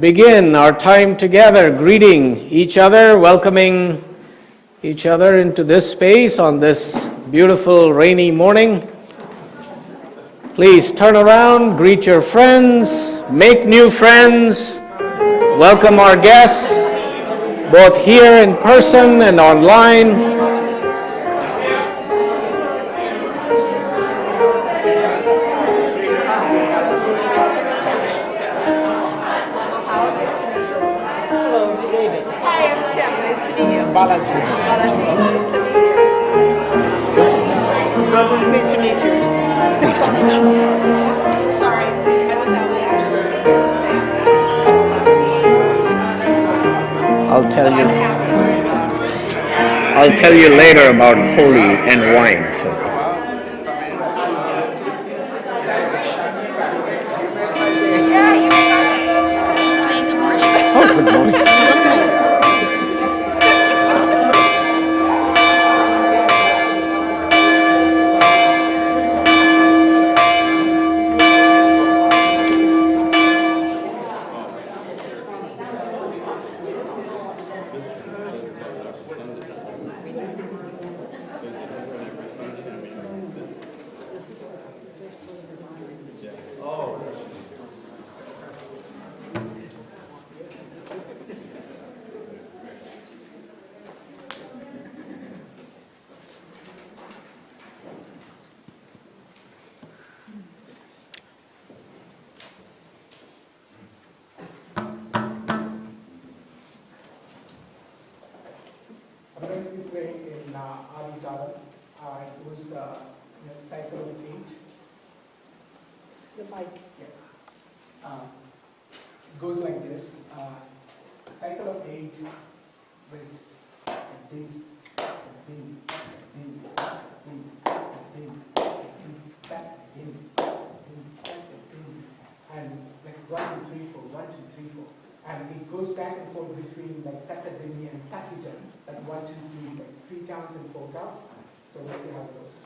begin our time together, greeting each other, welcoming each other into this space on this beautiful rainy morning. Please turn around, greet your friends, make new friends, welcome our guests, both here in person and online. Balaji. Balaji, nice to meet you. Nice to meet you. Nice to meet you. Sorry, I was out I'll tell you later about Holi and wine. Say good morning. Oh, good morning. I'm going to be playing in Abhi. It was in a cycle of 8. The mic. Yeah. It goes like this. Cycle of 8 with a ding, a ding, a ding, a ding, a ding, a ding, back, a ding, a ding, back, a ding. And like 1, 2, 3, 4, 1, 2, 3, 4. And it goes back and forth between like Takadimi and Takijan, like 1, 2, 3, like 3 counts and 4 counts. So let's see how it goes.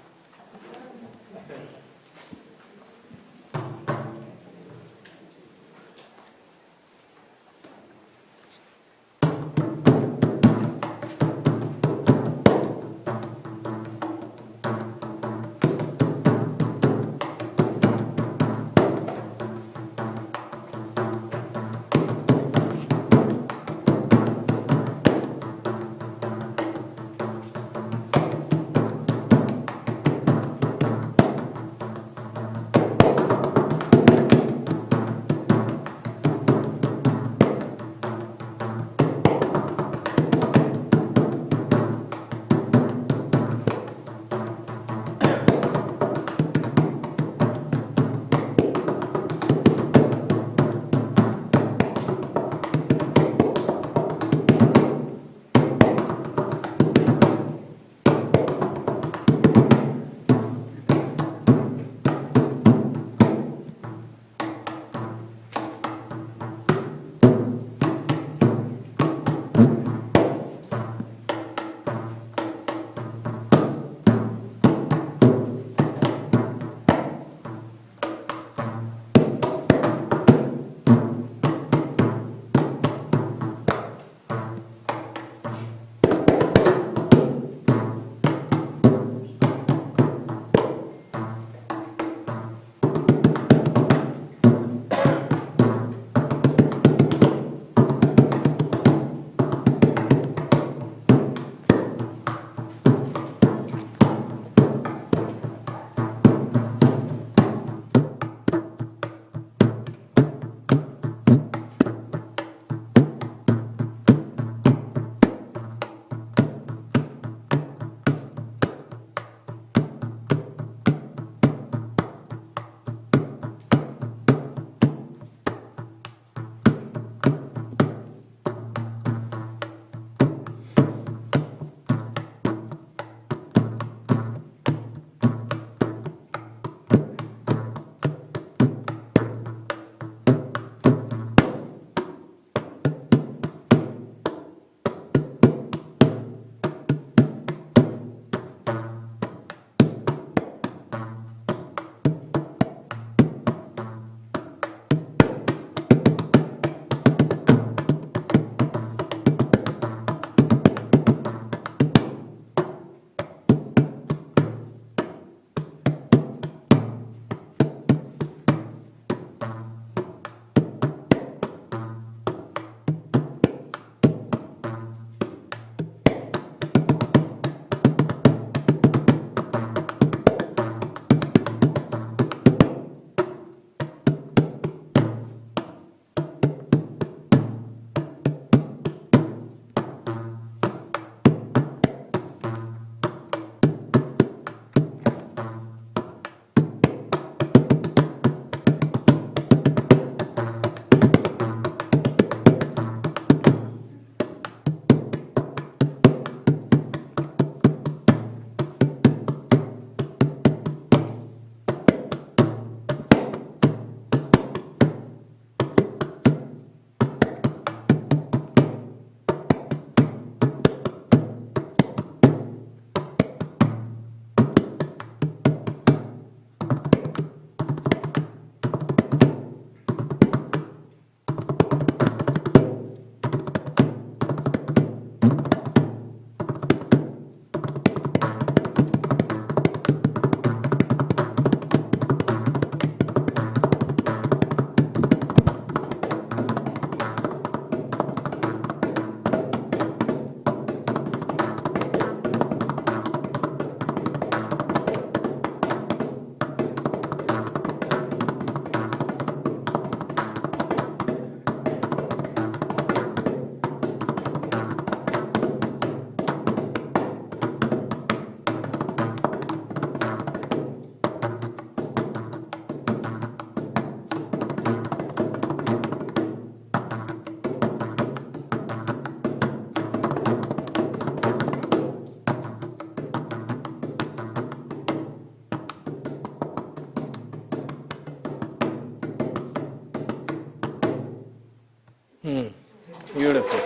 Beautiful.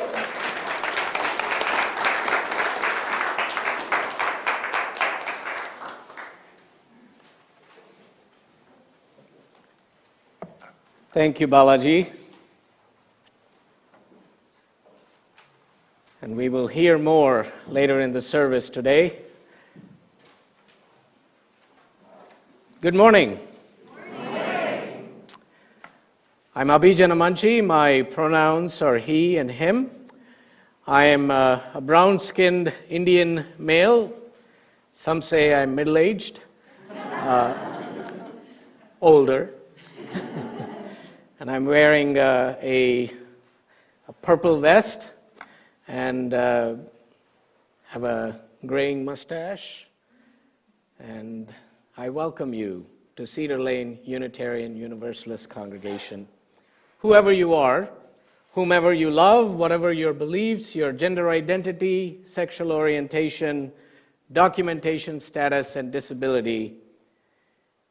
Thank you, Balaji. And we will hear more later in the service today. Good morning. I'm Abhi Janamanchi. My pronouns are he and him. I am a brown-skinned Indian male. Some say I'm middle-aged, older. And I'm wearing a purple vest and have a graying mustache. And I welcome you to Cedar Lane Unitarian Universalist Congregation. Whoever you are, whomever you love, whatever your beliefs, your gender identity, sexual orientation, documentation status, and disability,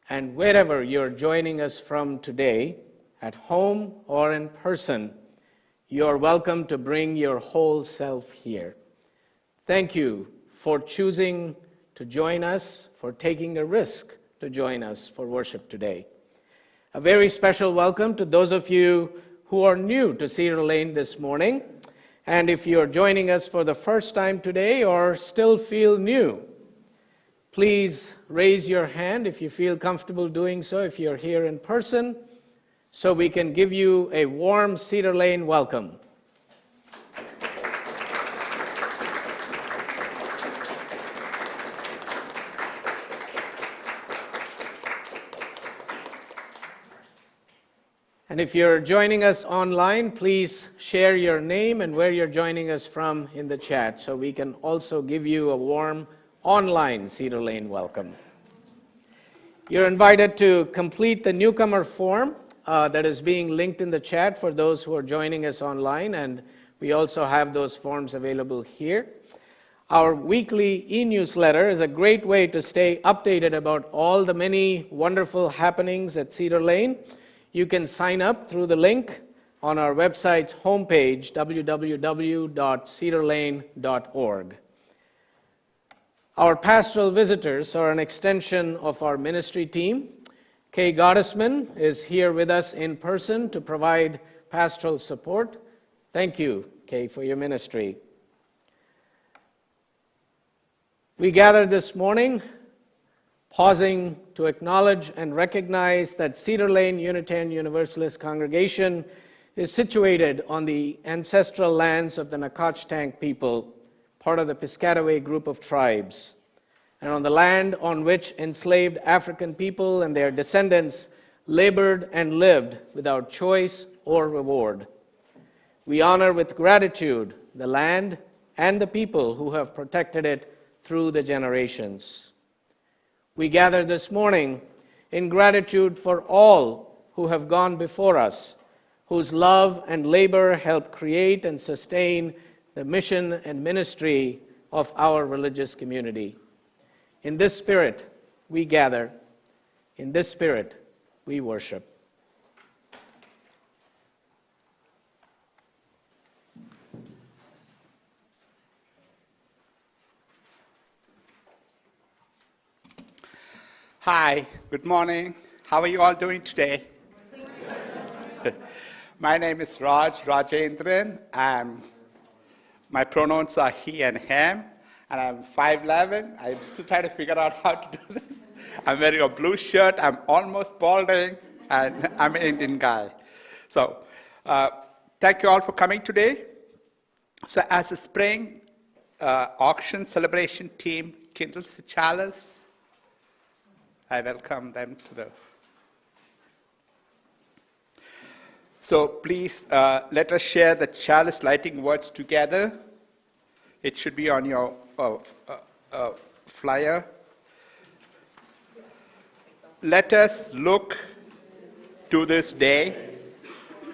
and wherever you're joining us from today, at home or in person, you're welcome to bring your whole self here. Thank you for choosing to join us, for taking a risk to join us for worship today. A very special welcome to those of you who are new to Cedar Lane this morning. And if you're joining us for the first time today or still feel new, please raise your hand if you feel comfortable doing so, if you're here in person, so we can give you a warm Cedar Lane welcome. And if you're joining us online, please share your name and where you're joining us from in the chat, so we can also give you a warm online Cedar Lane welcome. You're invited to complete the newcomer form that is being linked in the chat for those who are joining us online, and we also have those forms available here. Our weekly e-newsletter is a great way to stay updated about all the many wonderful happenings at Cedar Lane. You can sign up through the link on our website's homepage, www.cedarlane.org. Our pastoral visitors are an extension of our ministry team. Kay Gottesman is here with us in person to provide pastoral support. Thank you, Kay, for your ministry. We gathered this morning pausing to acknowledge and recognize that Cedar Lane Unitarian Universalist Congregation is situated on the ancestral lands of the Nacotchtank people, part of the Piscataway group of tribes, and on the land on which enslaved African people and their descendants labored and lived without choice or reward. We honor with gratitude the land and the people who have protected it through the generations. We gather this morning in gratitude for all who have gone before us, whose love and labor help create and sustain the mission and ministry of our religious community. In this spirit, we gather. In this spirit, we worship. Hi, good morning. How are you all doing today? My name is Rajendran. My pronouns are he and him, and I'm 5'11". I'm still trying to figure out how to do this. I'm wearing a blue shirt. I'm almost balding, and I'm an Indian guy. So thank you all for coming today. So as the spring auction celebration team kindles the chalice, I welcome them to the... So please let us share the chalice lighting words together. It should be on your flyer. Let us look to this day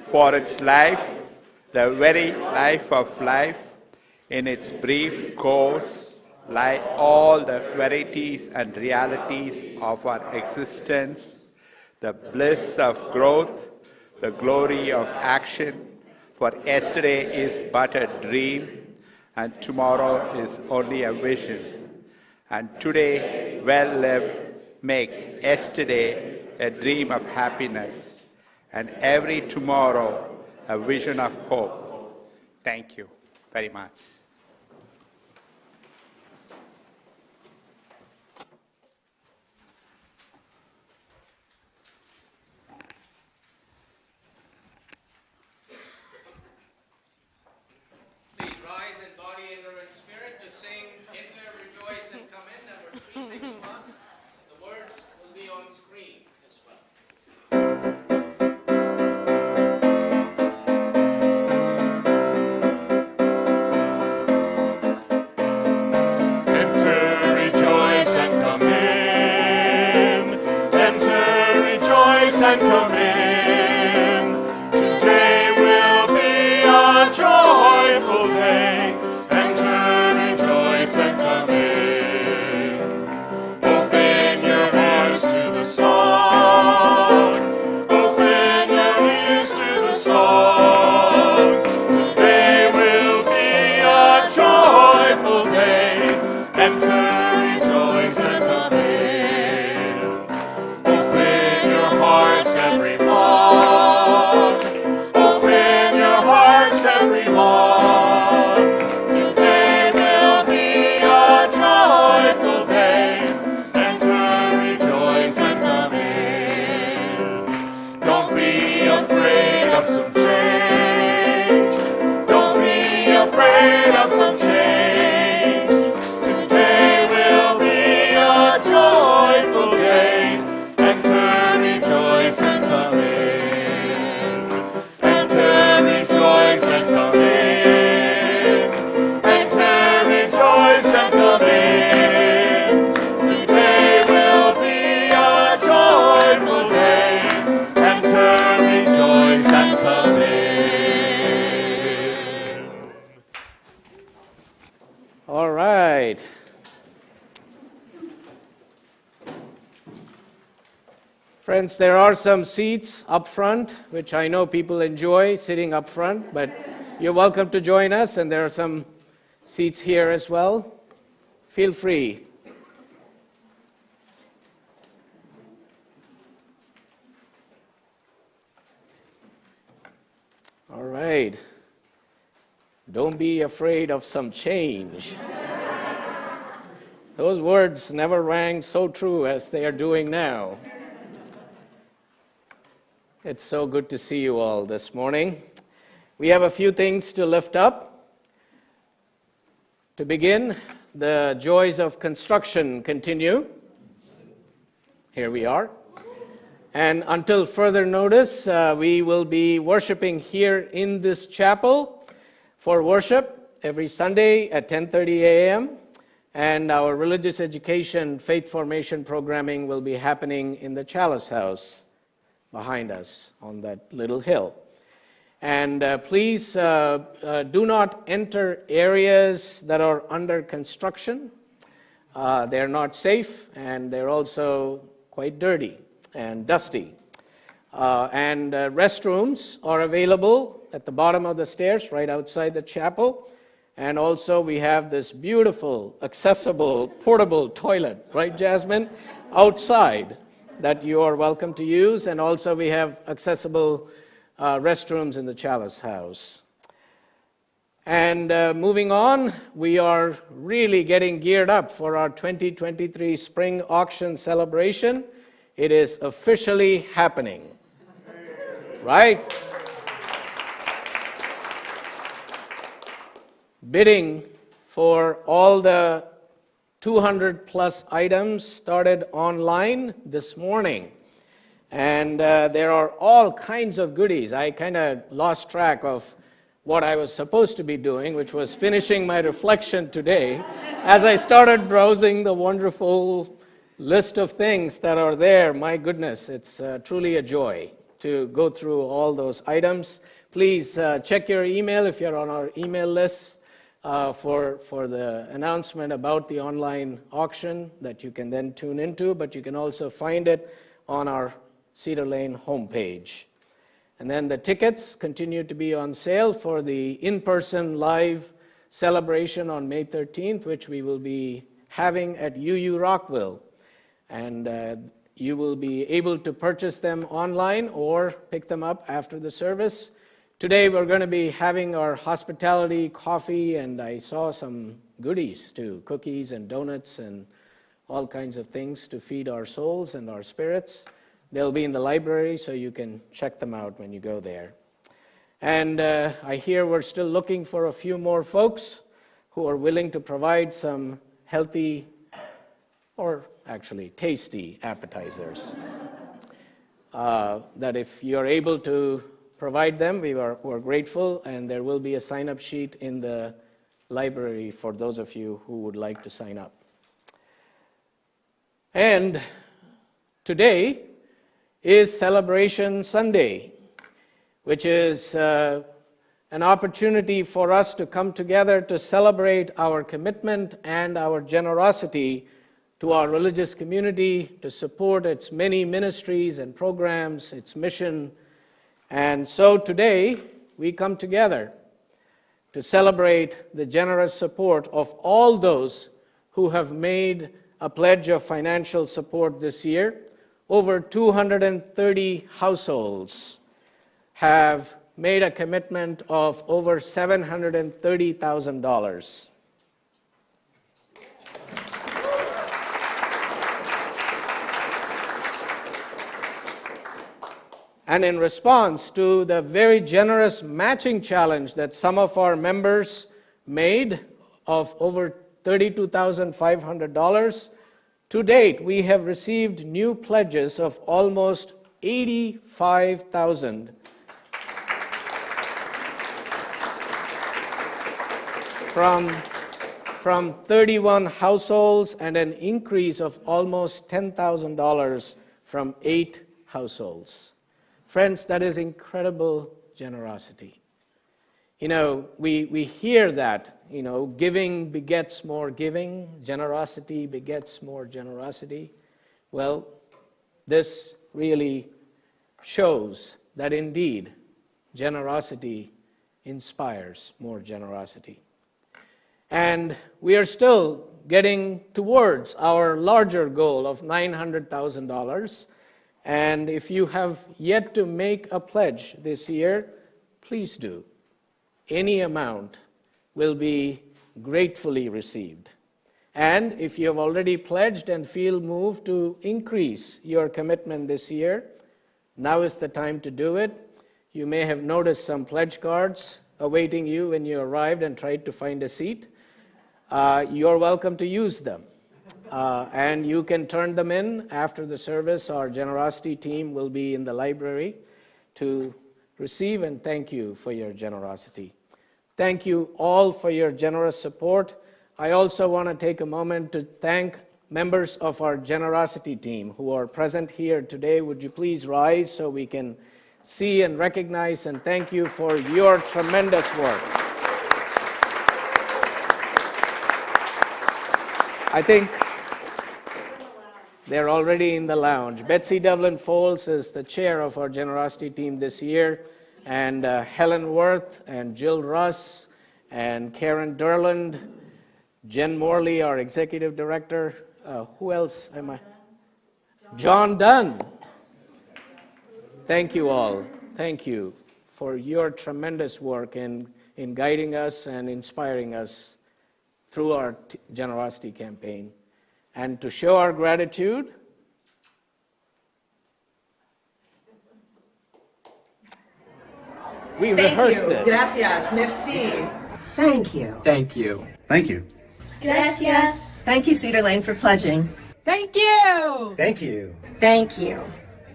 for its life, the very life of life. In its brief course lie all the verities and realities of our existence, the bliss of growth, the glory of action, For yesterday is but a dream, and tomorrow is only a vision. And today, well lived, makes yesterday a dream of happiness, and every tomorrow a vision of hope. Thank you very much. Please rise in body and or in spirit to sing Enter, Rejoice, and Come In, number 361. The words will be on screen as well. Enter, rejoice, and come in. Enter, rejoice, and come in. Today will be a joyful day. Enter, rejoice, and come in. Open your hearts to the song. Open your ears to the song. Today will be a joyful day. Enter, rejoice, and come in. Open your hearts, everyone. Open your hearts, everyone. Today will be a joyful day. Enter, rejoice, and come in. Don't be afraid of some change. Don't be afraid of some change. Today will be a joyful day. Enter, rejoice, and come in. Enter, rejoice, and come in. Enter, rejoice, and come in. Today will be a joyful day. Enter, rejoice, and come in. All right. Friends, there are some seats up front, which I know people enjoy sitting up front, but you're welcome to join us, and there are some seats here as well. Feel free. All right. Don't be afraid of some change. Those words never rang so true as they are doing now. It's so good to see you all this morning. We have a few things to lift up. To begin, the joys of construction continue. Here we are. And until further notice, we will be worshiping here in this chapel for worship every Sunday at 10:30 a.m. And our religious education faith formation programming will be happening in the Chalice house behind us on that little hill. And please do not enter areas that are under construction. They're not safe, and they're also quite dirty and dusty. And restrooms are available at the bottom of the stairs right outside the chapel. And also we have this beautiful, accessible, portable toilet, right, Jasmine, outside that you are welcome to use. And also we have accessible restrooms in the Chalice house. And moving on, we are really getting geared up for our 2023 spring auction celebration. It is officially happening, right? Bidding for all the 200 plus items started online this morning. And there are all kinds of goodies. I kind of lost track of what I was supposed to be doing, which was finishing my reflection today, as I started browsing the wonderful list of things that are there. My goodness, it's truly a joy to go through all those items. Please check your email if you're on our email list for the announcement about the online auction that you can then tune into, but you can also find it on our Cedar Lane homepage. And then the tickets continue to be on sale for the in-person live celebration on May 13th, which we will be having at UU Rockville. And you will be able to purchase them online or pick them up after the service. Today we're going to be having our hospitality coffee, and I saw some goodies too, cookies and donuts and all kinds of things to feed our souls and our spirits. They'll be in the library, so you can check them out when you go there. And I hear we're still looking for a few more folks who are willing to provide some healthy, or actually tasty appetizers. That if you're able to provide them, we're grateful, and there will be a sign-up sheet in the library for those of you who would like to sign up. And today is Celebration Sunday, which is an opportunity for us to come together to celebrate our commitment and our generosity to our religious community, to support its many ministries and programs, its mission. And so today, we come together to celebrate the generous support of all those who have made a pledge of financial support this year. Over 230 households have made a commitment of over $730,000. And in response to the very generous matching challenge that some of our members made of over $32,500, to date we have received new pledges of almost $85,000 from 31 households, and an increase of almost $10,000 from 8 households. Friends, that is incredible generosity. You know, we hear that, you know, giving begets more giving, generosity begets more generosity. Well, this really shows that indeed generosity inspires more generosity. And we are still getting towards our larger goal of $900,000. And if you have yet to make a pledge this year, please do. Any amount will be gratefully received. And if you have already pledged and feel moved to increase your commitment this year, now is the time to do it. You may have noticed some pledge cards awaiting you when you arrived and tried to find a seat. You're welcome to use them. And you can turn them in after the service. Our generosity team will be in the library to receive and thank you for your generosity. Thank you all for your generous support. I also want to take a moment to thank members of our generosity team who are present here today. Would you please rise so we can see and recognize and thank you for your tremendous work. I think they're already in the lounge. Betsy Devlin Foles is the chair of our generosity team this year, and Helen Worth and Jill Russ and Karen Derland, Jen Morley, our executive director. Who else am I? John Dunn. Thank you all. Thank you for your tremendous work in guiding us and inspiring us through our generosity campaign. And to show our gratitude, we rehearsed this. Gracias. Merci. Thank you. Thank you. Thank you. Gracias. Thank you, Cedar Lane, for pledging. Thank you. Thank you. Thank you.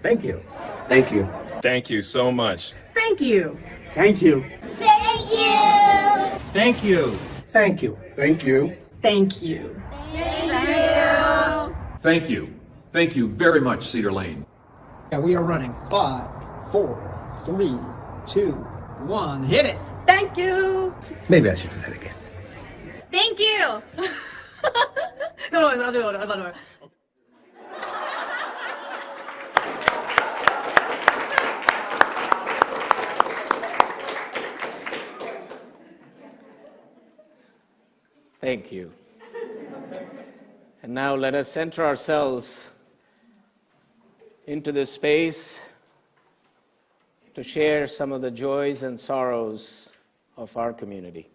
Thank you. Thank you. Thank you so much. Thank you. Thank you. Thank you. Thank you. Thank you. Thank you. Thank you. Thank you. Thank you very much, Cedar Lane. Yeah, we are running. 5, 4, 3, 2, 1. Hit it. Thank you. Maybe I should do that again. Thank you. No, I'll do it. Thank you. And now let us center ourselves into this space to share some of the joys and sorrows of our community.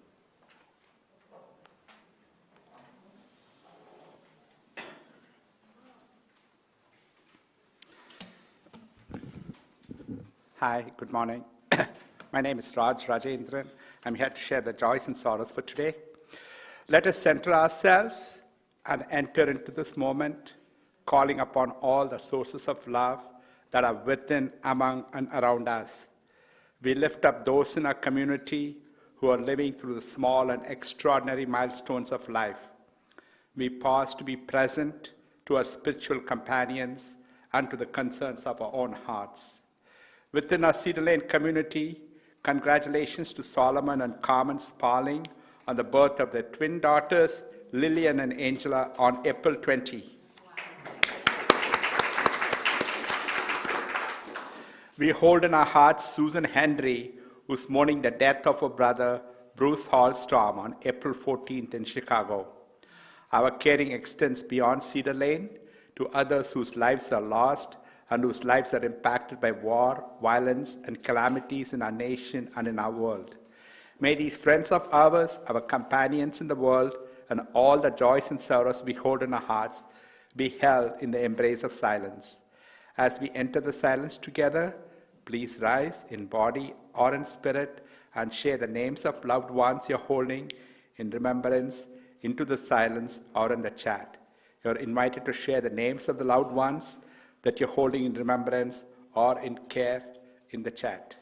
Hi, good morning. My name is Rajendran. I'm here to share the joys and sorrows for today. Let us center ourselves and enter into this moment, calling upon all the sources of love that are within, among, and around us. We lift up those in our community who are living through the small and extraordinary milestones of life. We pause to be present to our spiritual companions and to the concerns of our own hearts. Within our Cedar Lane community, congratulations to Solomon and Carmen Sparling on the birth of their twin daughters, Lillian and Angela, on April 20. We hold in our hearts Susan Henry, who's mourning the death of her brother, Bruce Hallstrom, on April 14th in Chicago. Our caring extends beyond Cedar Lane to others whose lives are lost and whose lives are impacted by war, violence, and calamities in our nation and in our world. May these friends of ours, our companions in the world, and all the joys and sorrows we hold in our hearts be held in the embrace of silence. As we enter the silence together, please rise in body or in spirit and share the names of loved ones you're holding in remembrance into the silence or in the chat. You're invited to share the names of the loved ones that you're holding in remembrance or in care in the chat.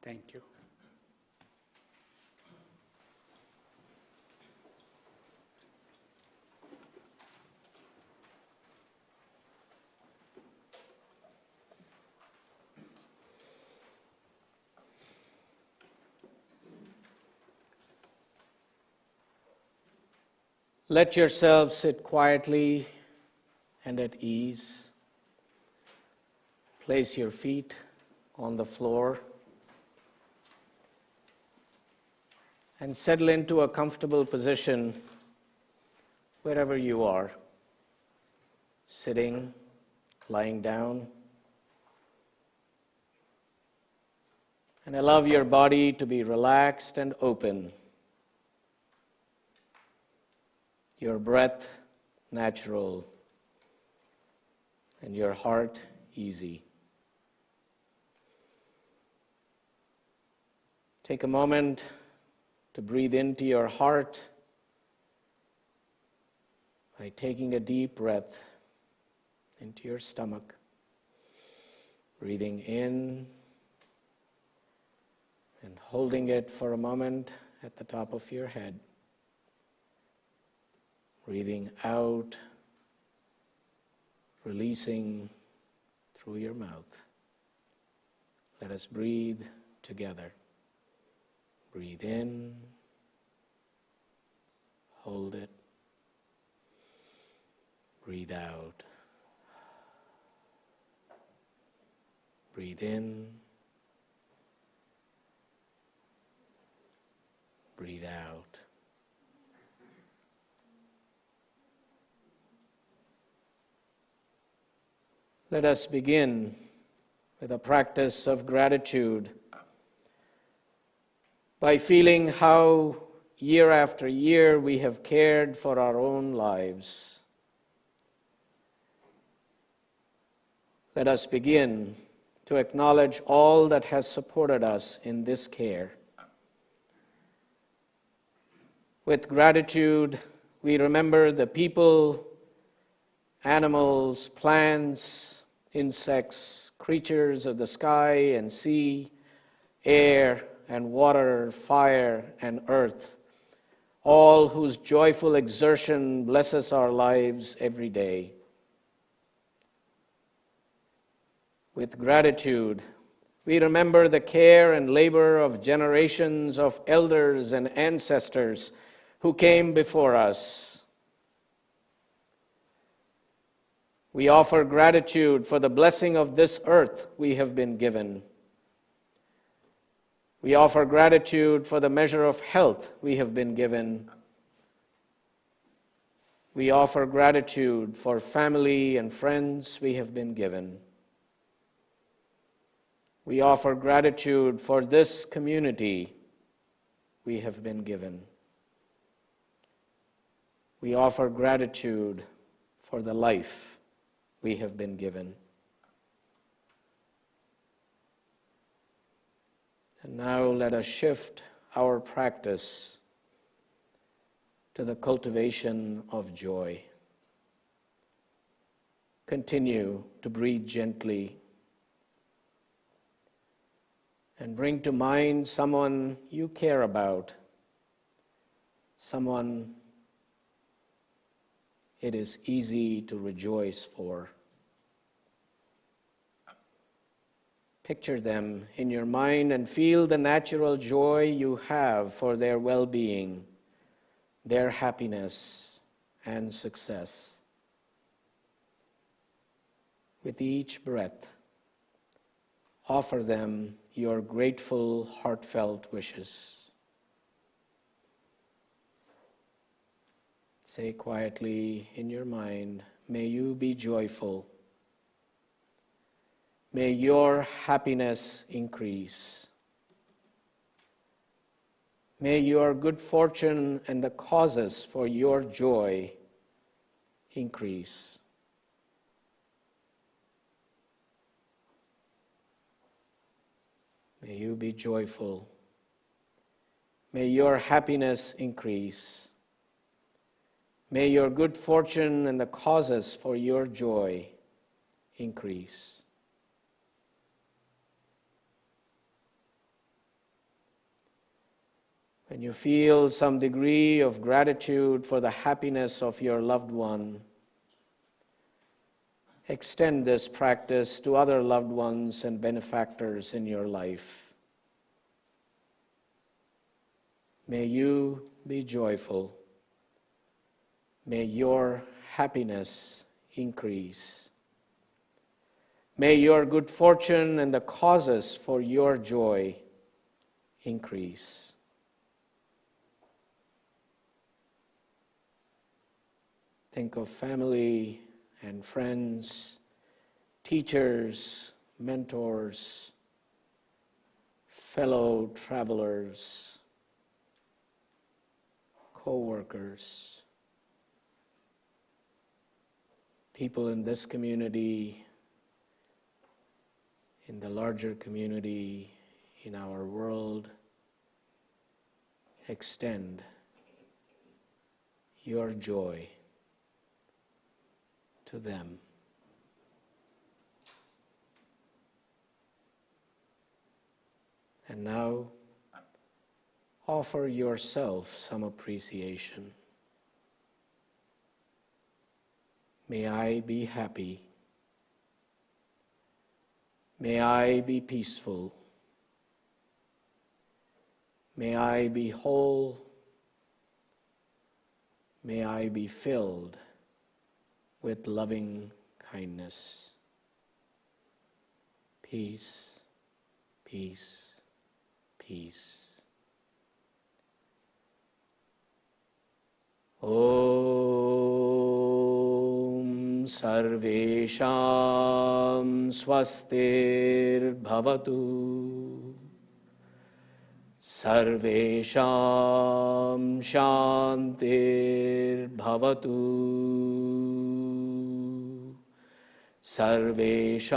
Thank you. Let yourself sit quietly and at ease. Place your feet on the floor and settle into a comfortable position wherever you are, sitting, lying down. And allow your body to be relaxed and open. Your breath natural and your heart easy. Take a moment to breathe into your heart by taking a deep breath into your stomach, breathing in and holding it for a moment at the top of your head. Breathing out, releasing through your mouth. Let us breathe together. Breathe in, hold it, breathe out. Breathe in, breathe out. Let us begin with a practice of gratitude by feeling how year after year we have cared for our own lives. Let us begin to acknowledge all that has supported us in this care. With gratitude, we remember the people, animals, plants, insects, creatures of the sky and sea, air, and water, fire and earth, all whose joyful exertion blesses our lives every day. With gratitude, we remember the care and labor of generations of elders and ancestors who came before us. We offer gratitude for the blessing of this earth we have been given. We offer gratitude for the measure of health we have been given. We offer gratitude for family and friends we have been given. We offer gratitude for this community we have been given. We offer gratitude for the life we have been given. And now let us shift our practice to the cultivation of joy. Continue to breathe gently and bring to mind someone you care about, someone it is easy to rejoice for. Picture them in your mind and feel the natural joy you have for their well-being, their happiness and success. With each breath, offer them your grateful, heartfelt wishes. Say quietly in your mind, may you be joyful. May your happiness increase. May your good fortune and the causes for your joy increase. May you be joyful. May your happiness increase. May your good fortune and the causes for your joy increase. When you feel some degree of gratitude for the happiness of your loved one, extend this practice to other loved ones and benefactors in your life. May you be joyful. May your happiness increase. May your good fortune and the causes for your joy increase. Think of family and friends, teachers, mentors, fellow travelers, co-workers, people in this community, in the larger community, in our world. Extend your joy to them. And now, offer yourself some appreciation. May I be happy. May I be peaceful. May I be whole. May I be filled with loving kindness. Peace, peace, peace. Om Sarvesham Swastir Bhavatu. Sarvesham Shantir Bhavatu. Sarvesham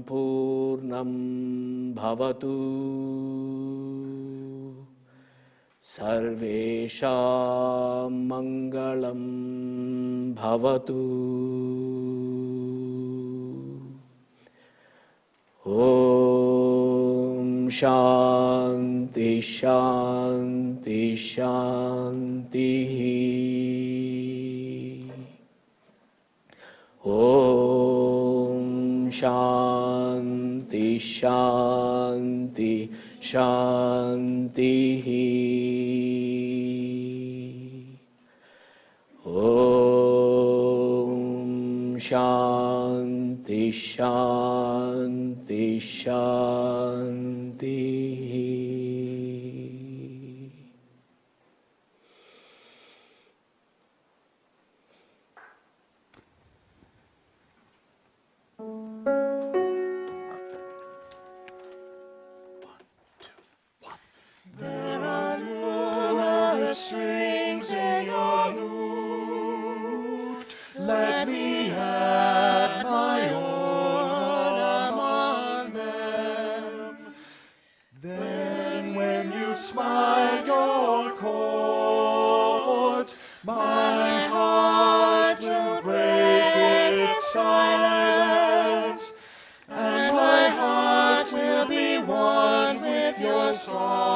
Purnam Bhavatu. Sarvesham Mangalam Bhavatu. Om Shanti Shanti Shanti. Om Shanti Shanti Shanti. Om Shanti Shanti Shanti. There are numerous strings in your lute. Let me add my own among them. Then when you smile your chord, my heart will break its silence, and my heart will be one with your song.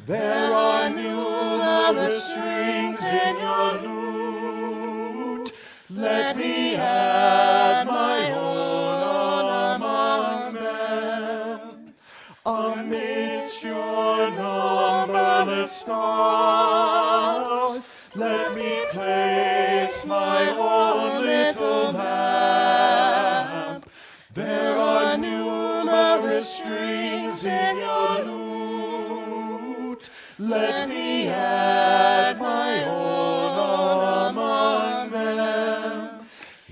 There are numerous strings in your lute. Let me add my own among them. Amidst your numberless stars, let me place my own little lamp. There are numerous strings in your lute. Let me add my own among them.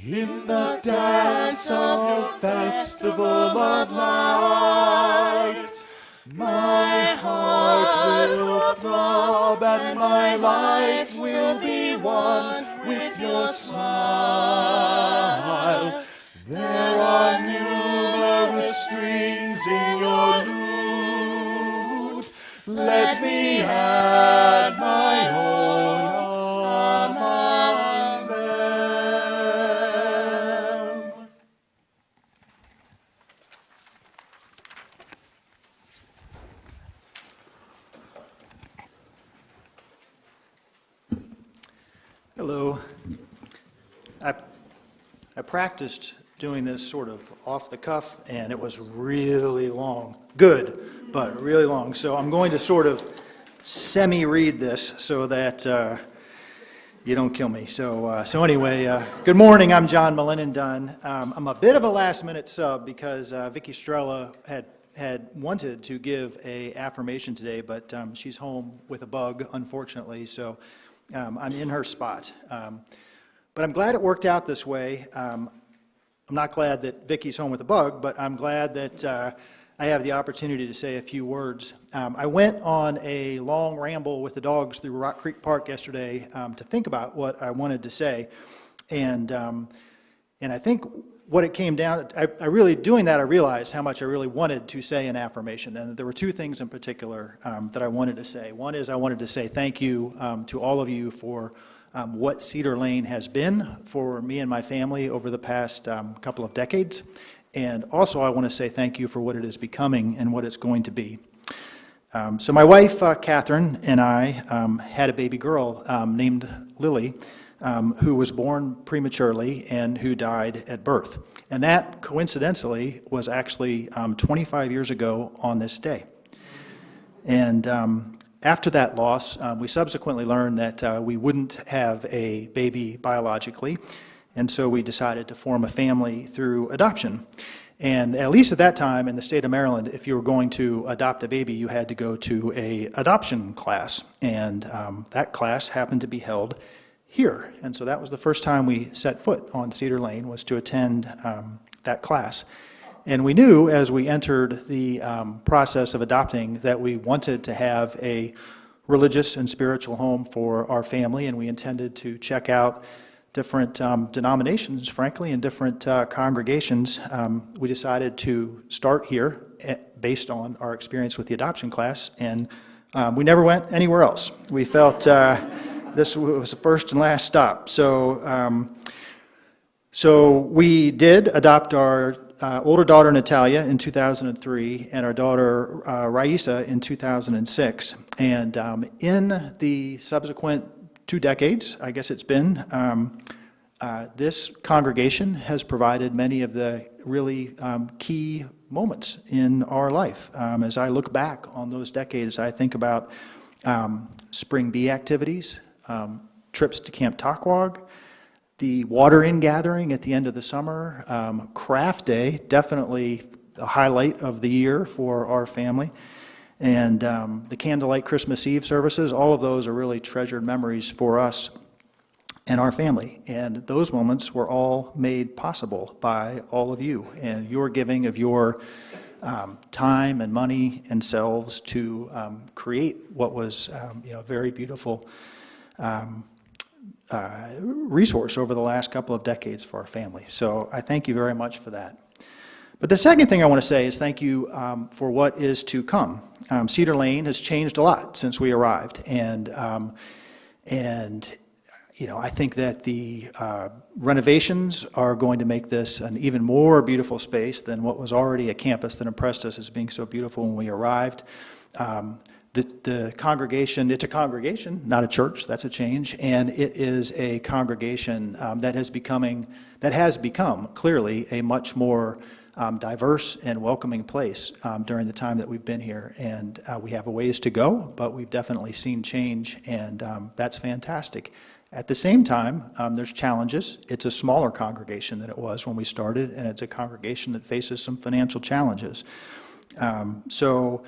In the dance of your festival of light, my heart will throb and my life will be one with your smile. There are numerous strings in your lute. Let me add my own among them. Hello. I practiced doing this sort of off the cuff, and it was really long. Good, but really long. So I'm going to sort of semi-read this so that you don't kill me. So anyway, good morning. I'm John Dunn. I'm a bit of a last-minute sub because Vicky Strella had wanted to give a affirmation today, but she's home with a bug, unfortunately. So I'm in her spot. But I'm glad it worked out this way. I'm not glad that Vicky's home with a bug, but I'm glad that I have the opportunity to say a few words. I went on a long ramble with the dogs through Rock Creek Park yesterday to think about what I wanted to say, and I think what it came down, I realized how much I really wanted to say an affirmation, and there were two things in particular that I wanted to say. One is I wanted to say thank you to all of you for what Cedar Lane has been for me and my family over the past couple of decades. And also I want to say thank you for what it is becoming and what it's going to be. So my wife, Catherine, and I had a baby girl named Lily, who was born prematurely and who died at birth. And that, coincidentally, was actually 25 years ago on this day. And after that loss, we subsequently learned that we wouldn't have a baby biologically, and so we decided to form a family through adoption. And at least at that time in the state of Maryland, if you were going to adopt a baby, you had to go to an adoption class, and that class happened to be held here. And so that was the first time we set foot on Cedar Lane, was to attend that class. And we knew as we entered the process of adopting that we wanted to have a religious and spiritual home for our family, and we intended to check out different denominations, frankly, and different congregations. We decided to start here based on our experience with the adoption class, and we never went anywhere else. We felt this was the first and last stop. So we did adopt our older daughter Natalia in 2003 and our daughter Raisa in 2006. And in the subsequent 2 decades, I guess it's been, this congregation has provided many of the really key moments in our life. As I look back on those decades, I think about spring bee activities, trips to Camp Takwag, the water ingathering at the end of the summer, craft day, definitely a highlight of the year for our family, and the candlelight Christmas Eve services. All of those are really treasured memories for us and our family. And those moments were all made possible by all of you and your giving of your time and money and selves to create what was a very beautiful resource over the last couple of decades for our family. So I thank you very much for that. But the second thing I want to say is thank you for what is to come. Cedar Lane has changed a lot since we arrived, and I think that the renovations are going to make this an even more beautiful space than what was already a campus that impressed us as being so beautiful when we arrived. The congregation, it's a congregation, not a church, that's a change, and it is a congregation that has become clearly a much more diverse and welcoming place during the time that we've been here. And we have a ways to go, but we've definitely seen change, and that's fantastic. At the same time, there's challenges. It's a smaller congregation than it was when we started, and it's a congregation that faces some financial challenges. So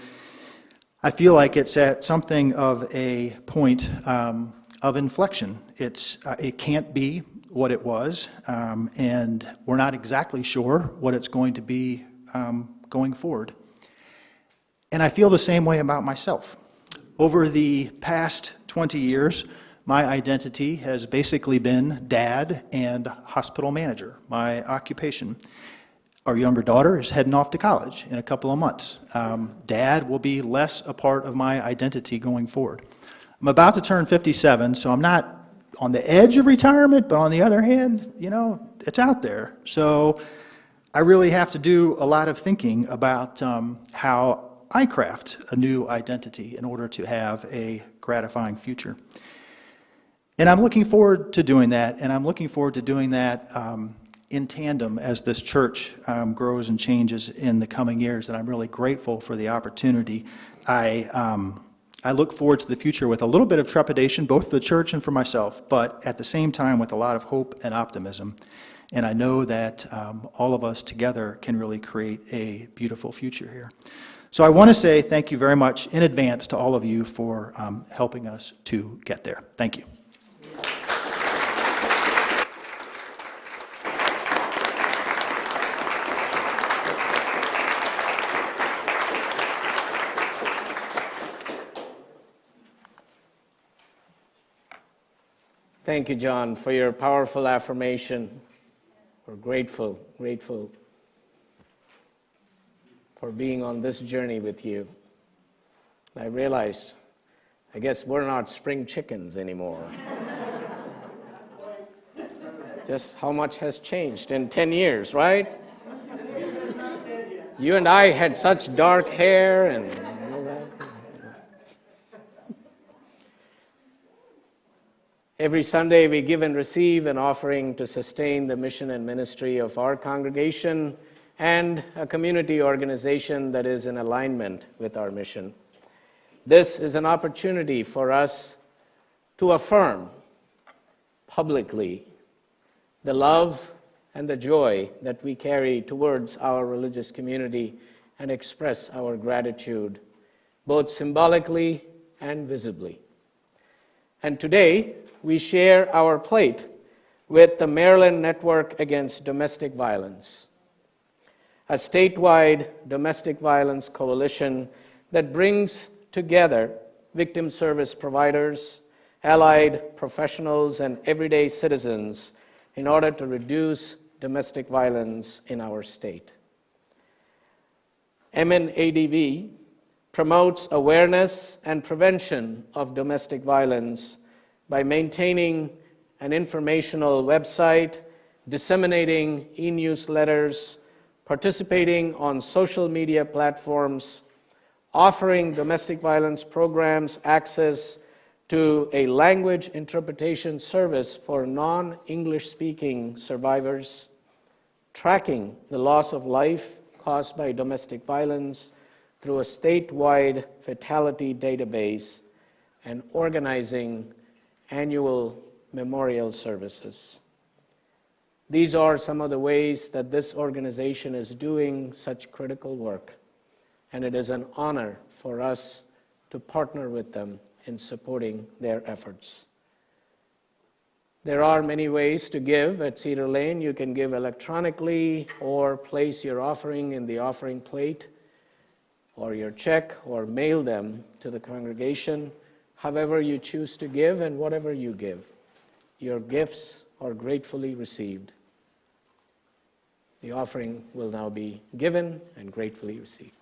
I feel like it's at something of a point of inflection. It can't be what it was, and we're not exactly sure what it's going to be going forward. And I feel the same way about myself. Over the past 20 years, my identity has basically been dad and hospital manager, my occupation. Our younger daughter is heading off to college in a couple of months. Dad will be less a part of my identity going forward. I'm about to turn 57, so I'm not on the edge of retirement, but on the other hand, it's out there. So I really have to do a lot of thinking about how I craft a new identity in order to have a gratifying future. And I'm looking forward to doing that, and I'm looking forward to doing that in tandem as this church grows and changes in the coming years, and I'm really grateful for the opportunity. I look forward to the future with a little bit of trepidation, both for the church and for myself, but at the same time with a lot of hope and optimism. And I know that all of us together can really create a beautiful future here. So I want to say thank you very much in advance to all of you for helping us to get there. Thank you. Thank you, John, for your powerful affirmation. We're grateful for being on this journey with you. I realized, I guess we're not spring chickens anymore. Just how much has changed in 10 years, right? You and I had such dark hair and all that. Every Sunday we give and receive an offering to sustain the mission and ministry of our congregation and a community organization that is in alignment with our mission. This is an opportunity for us to affirm publicly the love and the joy that we carry towards our religious community and express our gratitude, both symbolically and visibly. And today, we share our plate with the Maryland Network Against Domestic Violence, a statewide domestic violence coalition that brings together victim service providers, allied professionals, and everyday citizens in order to reduce domestic violence in our state. MNADV promotes awareness and prevention of domestic violence by maintaining an informational website, disseminating e-newsletters, participating on social media platforms, offering domestic violence programs access to a language interpretation service for non-English speaking survivors, tracking the loss of life caused by domestic violence through a statewide fatality database, and organizing annual memorial services. These are some of the ways that this organization is doing such critical work, and it is an honor for us to partner with them in supporting their efforts. There are many ways to give at Cedar Lane. You can give electronically or place your offering in the offering plate or your check or mail them to the congregation. However you choose to give and whatever you give, your gifts are gratefully received. The offering will now be given and gratefully received.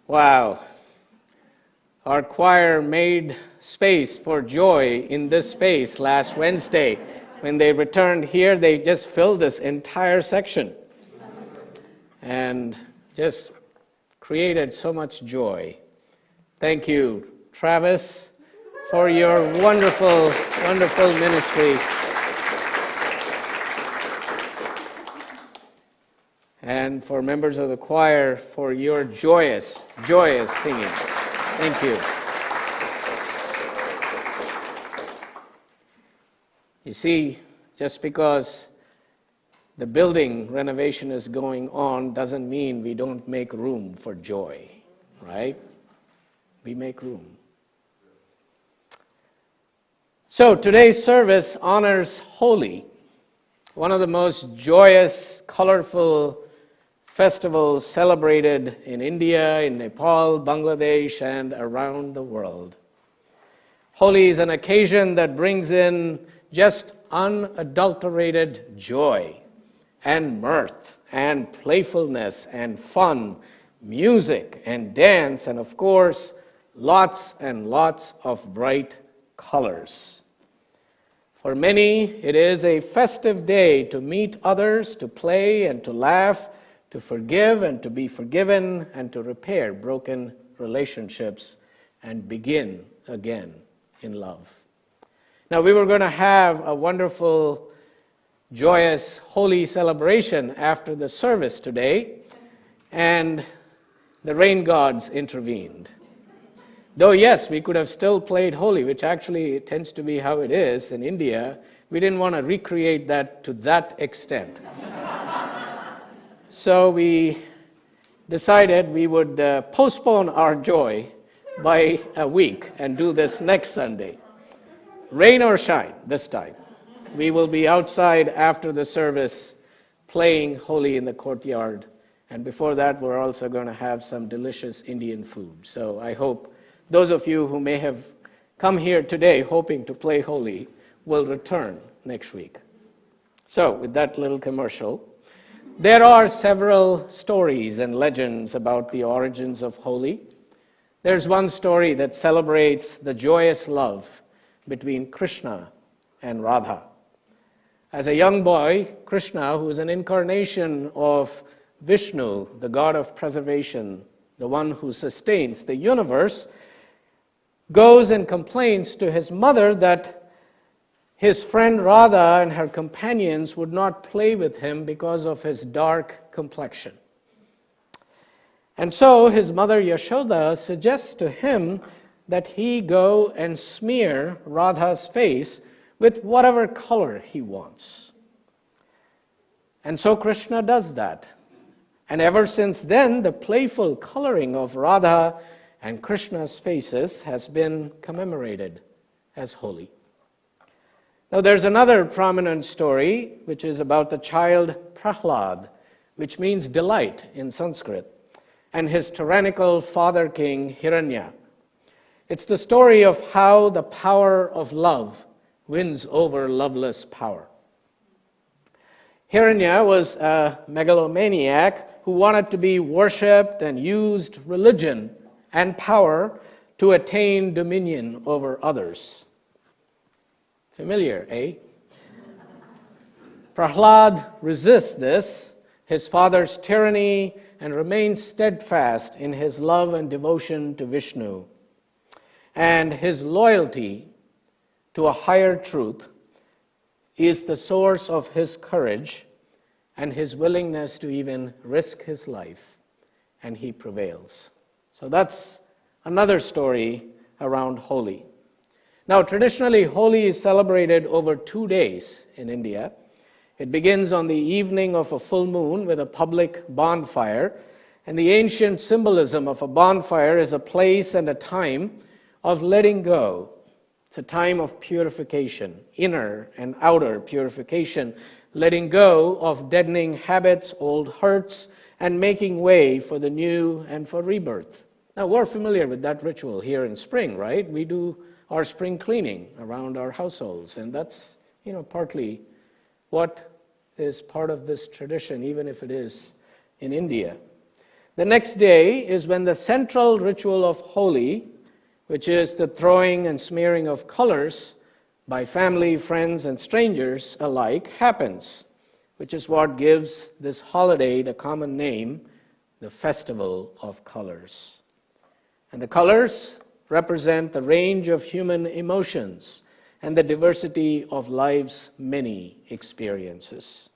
Wow. Our choir made space for joy in this space last Wednesday. When they returned here, they just filled this entire section and just created so much joy. Thank you, Travis, for your wonderful, wonderful ministry. And for members of the choir, for your joyous, joyous singing. Thank you. You see, just because the building renovation is going on doesn't mean we don't make room for joy, right? We make room. So today's service honors Holi, one of the most joyous, colorful festivals celebrated in India, in Nepal, Bangladesh, and around the world. Holi is an occasion that brings in just unadulterated joy and mirth and playfulness and fun, music and dance, and of course, lots and lots of bright colors. For many, it is a festive day to meet others, to play and to laugh, to forgive and to be forgiven, and to repair broken relationships and begin again in love. Now, we were going to have a wonderful, joyous, holy celebration after the service today, and the rain gods intervened. Though, yes, we could have still played Holi, which actually tends to be how it is in India, we didn't want to recreate that to that extent. So we decided we would postpone our joy by a week and do this next Sunday. Rain or shine this time. We will be outside after the service playing Holi in the courtyard. And before that, we're also going to have some delicious Indian food. So I hope those of you who may have come here today hoping to play Holi will return next week. So with that little commercial, there are several stories and legends about the origins of Holi. There's one story that celebrates the joyous love between Krishna and Radha. As a young boy, Krishna, who is an incarnation of Vishnu, the god of preservation, the one who sustains the universe, goes and complains to his mother that his friend Radha and her companions would not play with him because of his dark complexion. And so his mother Yashoda suggests to him that he go and smear Radha's face with whatever color he wants. And so Krishna does that. And ever since then, the playful coloring of Radha and Krishna's faces has been commemorated as Holi. Now there's another prominent story, which is about the child Prahlad, which means delight in Sanskrit, and his tyrannical father king Hiranya. It's the story of how the power of love wins over loveless power. Hiranya was a megalomaniac who wanted to be worshipped and used religion and power to attain dominion over others. Familiar, eh? Prahlad resists this, his father's tyranny, and remains steadfast in his love and devotion to Vishnu. And his loyalty to a higher truth is the source of his courage and his willingness to even risk his life, and he prevails. So that's another story around Holi. Now, traditionally, Holi is celebrated over 2 days in India. It begins on the evening of a full moon with a public bonfire, and the ancient symbolism of a bonfire is a place and a time of letting go. It's a time of purification, inner and outer purification, letting go of deadening habits, old hurts, and making way for the new and for rebirth. Now, we're familiar with that ritual here in spring, right? We do our spring cleaning around our households, and that's, partly what is part of this tradition, even if it is in India. The next day is when the central ritual of Holi, which is the throwing and smearing of colors by family, friends, and strangers alike, happens, which is what gives this holiday the common name, the Festival of Colors. And the colors represent the range of human emotions and the diversity of life's many experiences.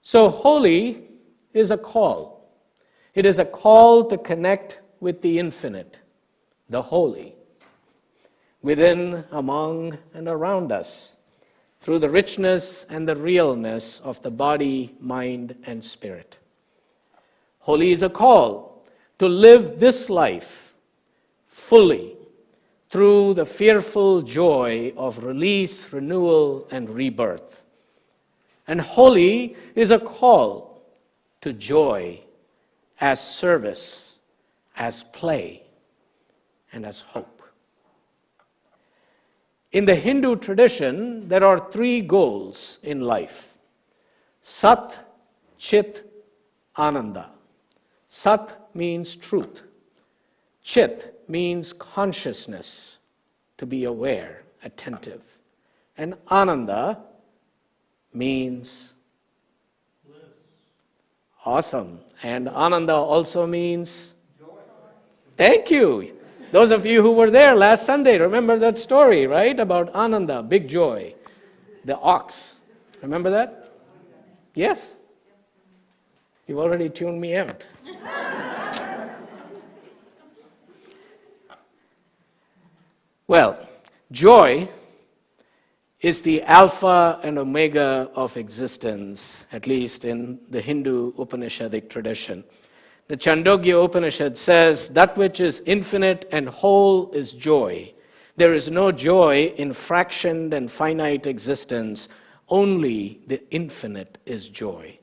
So Holi is a call. It is a call to connect with the infinite, the holy, within, among, and around us, through the richness and the realness of the body, mind, and spirit. Holi is a call to live this life fully through the fearful joy of release, renewal, and rebirth. And Holi is a call to joy as service, as play, and as hope. In the Hindu tradition, there are three goals in life: Sat, Chit, Ananda. Sat means truth. Chit means consciousness, to be aware, attentive. And Ananda means bliss. Awesome. And Ananda also means joy. Thank you. Those of you who were there last Sunday, remember that story, right? About Ananda, big joy. The ox. Remember that? Yes? You've already tuned me out. Well, joy is the alpha and omega of existence, at least in the Hindu Upanishadic tradition. The Chandogya Upanishad says, that which is infinite and whole is joy. There is no joy in fractioned and finite existence. Only the infinite is joy.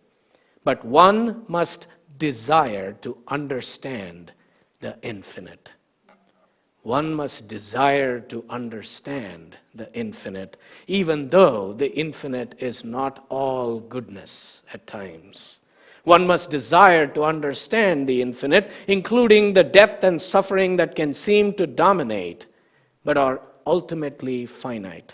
But one must desire to understand the infinite. One must desire to understand the infinite, even though the infinite is not all goodness at times. One must desire to understand the infinite, including the depth and suffering that can seem to dominate, but are ultimately finite.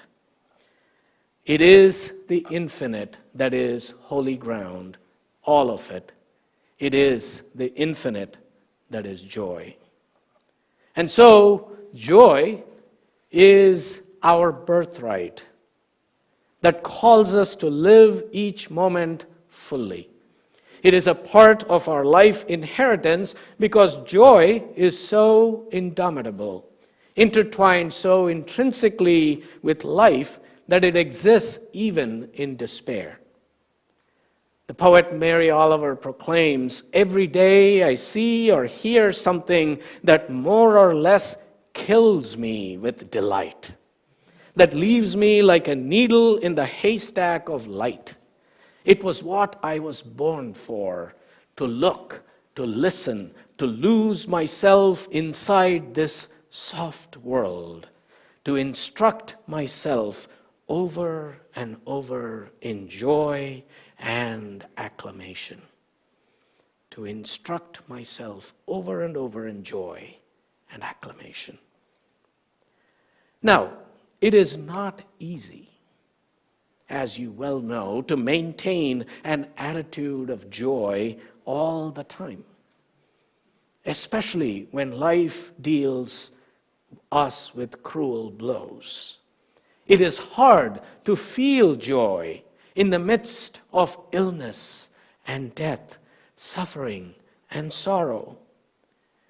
It is the infinite that is holy ground, all of it. It is the infinite that is joy. And so, joy is our birthright that calls us to live each moment fully. It is a part of our life inheritance because joy is so indomitable, intertwined so intrinsically with life that it exists even in despair. The poet Mary Oliver proclaims, "Every day I see or hear something that more or less kills me with delight, that leaves me like a needle in the haystack of light. It was what I was born for, to look, to listen, to lose myself inside this soft world, to instruct myself over and over in joy and acclamation." To instruct myself over and over in joy and acclamation. Now, it is not easy, as you well know, to maintain an attitude of joy all the time, especially when life deals us with cruel blows. It is hard to feel joy in the midst of illness and death, suffering and sorrow.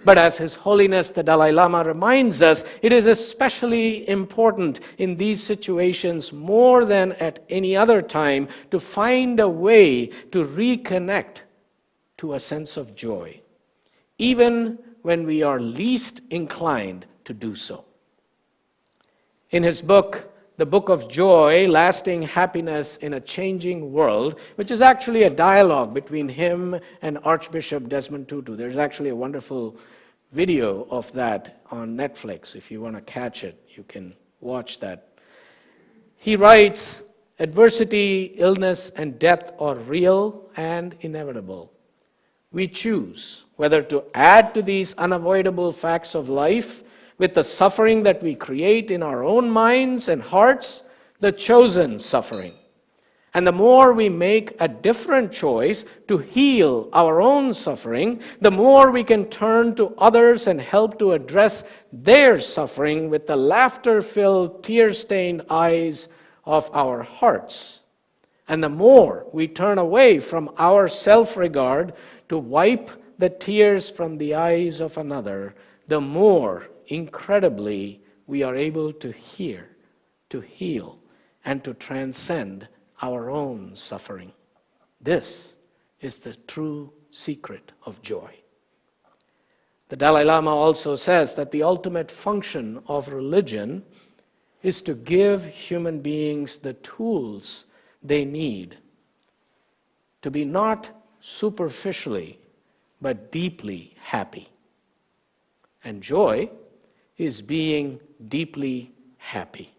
But as His Holiness the Dalai Lama reminds us, it is especially important in these situations more than at any other time to find a way to reconnect to a sense of joy, even when we are least inclined to do so. In his book, The Book of Joy, Lasting Happiness in a Changing World, which is actually a dialogue between him and Archbishop Desmond Tutu. There's actually a wonderful video of that on Netflix. If you want to catch it, you can watch that. He writes, "Adversity, illness, and death are real and inevitable. we choose whether to add to these unavoidable facts of life with the suffering that we create in our own minds and hearts, the chosen suffering. And the more we make a different choice to heal our own suffering, the more we can turn to others and help to address their suffering with the laughter-filled, tear-stained eyes of our hearts. And the more we turn away from our self-regard to wipe the tears from the eyes of another, the more incredibly we are able to hear, to heal, and to transcend our own suffering. This is the true secret of joy. The Dalai Lama also says that the ultimate function of religion is to give human beings the tools they need to be not superficially but deeply happy. And joy is being deeply happy.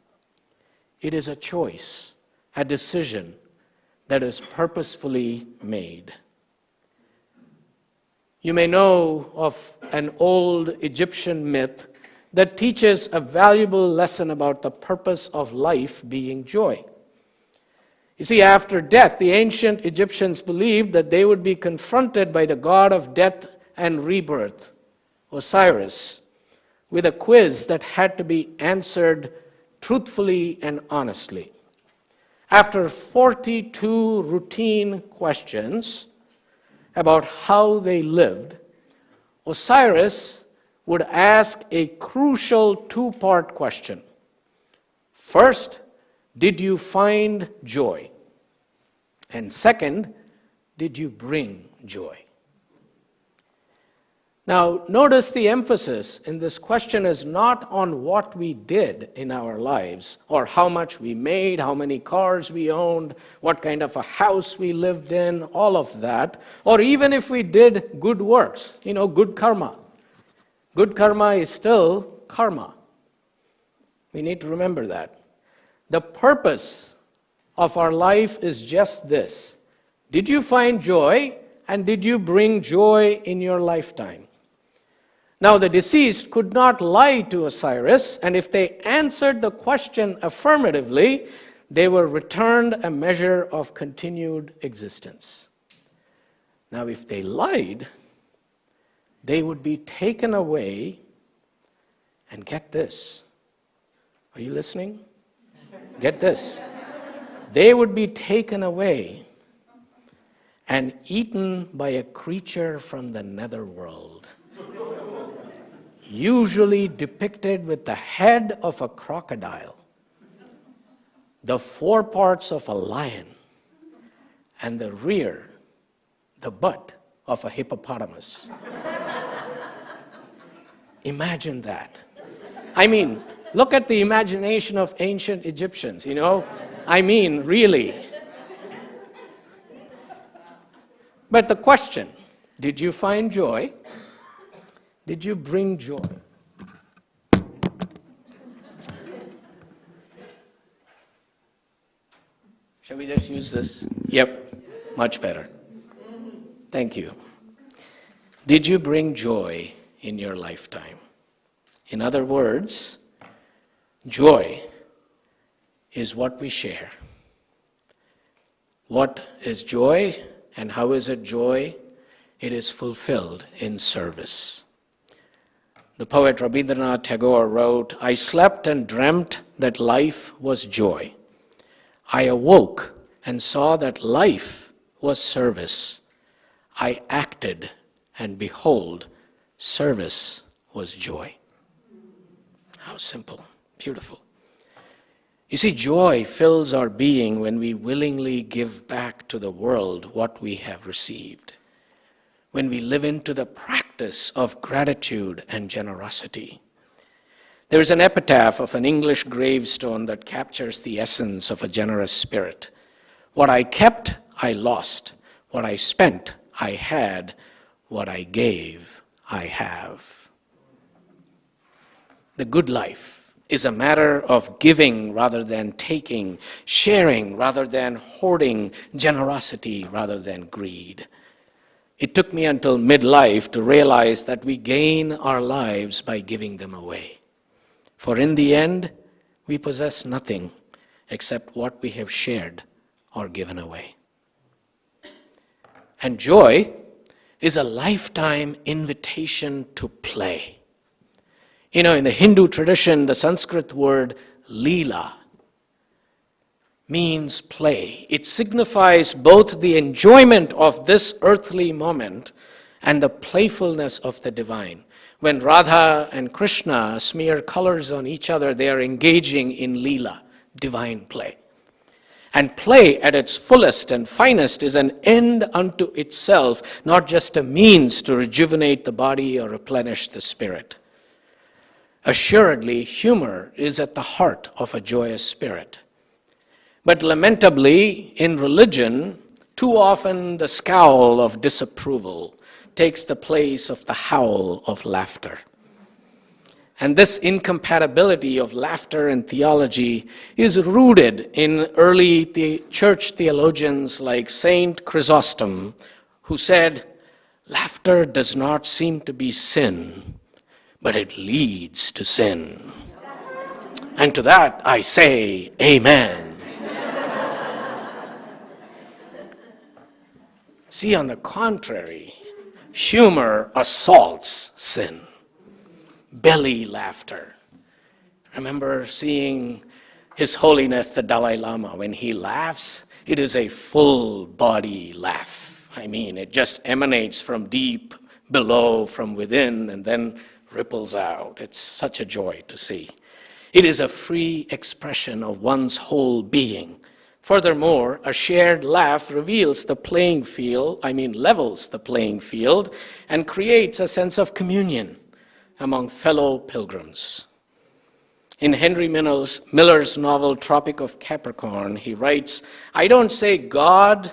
It is a choice, a decision that is purposefully made. You may know of an old Egyptian myth that teaches a valuable lesson about the purpose of life being joy. You see, after death, the ancient Egyptians believed that they would be confronted by the god of death and rebirth, Osiris, with a quiz that had to be answered truthfully and honestly. After 42 routine questions about how they lived, Osiris would ask a crucial two-part question. First, did you find joy? And second, did you bring joy? Now, notice the emphasis in this question is not on what we did in our lives, or how much we made, how many cars we owned, what kind of a house we lived in, all of that, or even if we did good works, good karma. Good karma is still karma. We need to remember that. The purpose of our life is just this. Did you find joy, and did you bring joy in your lifetime? Now, the deceased could not lie to Osiris, and if they answered the question affirmatively, they were returned a measure of continued existence. Now, if they lied, they would be taken away, and get this. Are you listening? Get this. They would be taken away and eaten by a creature from the netherworld, usually depicted with the head of a crocodile, the foreparts of a lion, and the rear, the butt of a hippopotamus. Imagine that. I mean, look at the imagination of ancient Egyptians, really. But the question, did you find joy? Did you bring joy? Shall we just use this? Yep, much better. Thank you. Did you bring joy in your lifetime? In other words, joy is what we share. What is joy and how is it joy? It is fulfilled in service. The poet Rabindranath Tagore wrote, "I slept and dreamt that life was joy. I awoke and saw that life was service. I acted and behold, service was joy." How simple, beautiful. You see, joy fills our being when we willingly give back to the world what we have received, when we live into the practice of gratitude and generosity. There is an epitaph of an English gravestone that captures the essence of a generous spirit. What I kept, I lost. What I spent, I had. What I gave, I have. The good life is a matter of giving rather than taking, sharing rather than hoarding, generosity rather than greed. It took me until midlife to realize that we gain our lives by giving them away. For in the end, we possess nothing except what we have shared or given away. And joy is a lifetime invitation to play. You know, in the Hindu tradition, the Sanskrit word lila means play. It signifies both the enjoyment of this earthly moment and the playfulness of the divine. When Radha and Krishna smear colors on each other, they are engaging in lila, divine play. And play at its fullest and finest is an end unto itself, not just a means to rejuvenate the body or replenish the spirit. Assuredly, humor is at the heart of a joyous spirit. But lamentably, in religion, too often the scowl of disapproval takes the place of the howl of laughter. And this incompatibility of laughter and theology is rooted in early church theologians like Saint Chrysostom, who said, "Laughter does not seem to be sin, but it leads to sin." And to that I say, amen. See, on the contrary, humor assaults sin. Belly laughter. Remember seeing His Holiness the Dalai Lama. When he laughs, it is a full body laugh. I mean, it just emanates from deep below, from within, and then ripples out. It's such a joy to see. It is a free expression of one's whole being. Furthermore, a shared laugh reveals the playing field, levels the playing field, and creates a sense of communion among fellow pilgrims. In Henry Miller's novel Tropic of Capricorn, he writes, "I don't say God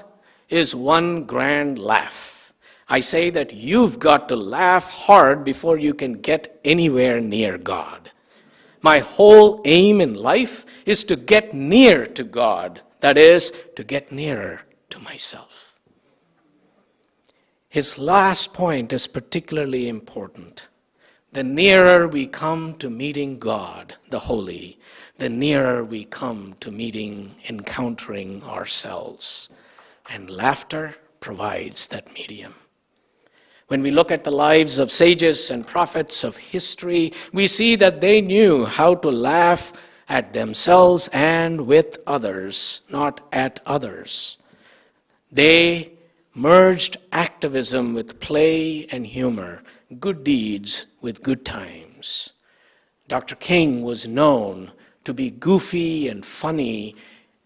is one grand laugh. I say that you've got to laugh hard before you can get anywhere near God. My whole aim in life is to get near to God, that is, to get nearer to myself." His last point is particularly important. The nearer we come to meeting God, the Holy, the nearer we come to encountering ourselves. And laughter provides that medium. When we look at the lives of sages and prophets of history, we see that they knew how to laugh at themselves and with others, not at others. They merged activism with play and humor, good deeds with good times. Dr. King was known to be goofy and funny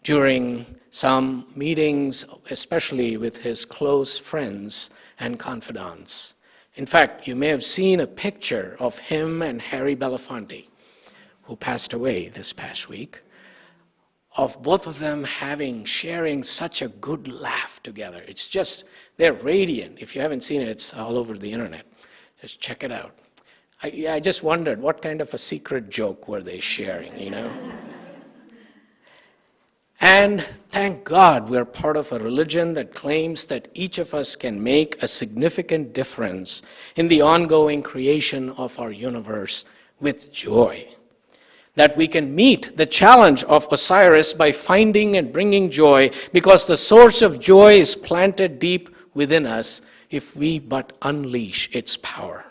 during some meetings, especially with his close friends and confidants. In fact, you may have seen a picture of him and Harry Belafonte, who passed away this past week, of both of them sharing such a good laugh together. It's just, they're radiant. If you haven't seen it, it's all over the internet. Just check it out. I just wondered, what kind of a secret joke were they sharing, you know? And thank God we're part of a religion that claims that each of us can make a significant difference in the ongoing creation of our universe with joy. That we can meet the challenge of Osiris by finding and bringing joy, because the source of joy is planted deep within us if we but unleash its power.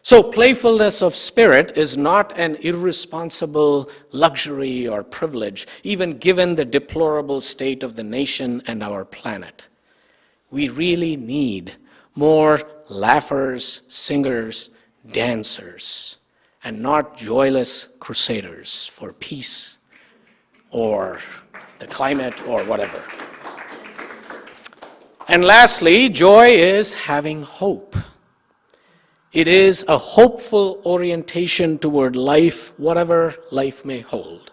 So playfulness of spirit is not an irresponsible luxury or privilege, even given the deplorable state of the nation and our planet. We really need more laughers, singers, dancers, and not joyless crusaders for peace or the climate or whatever. And lastly, joy is having hope. It is a hopeful orientation toward life, whatever life may hold.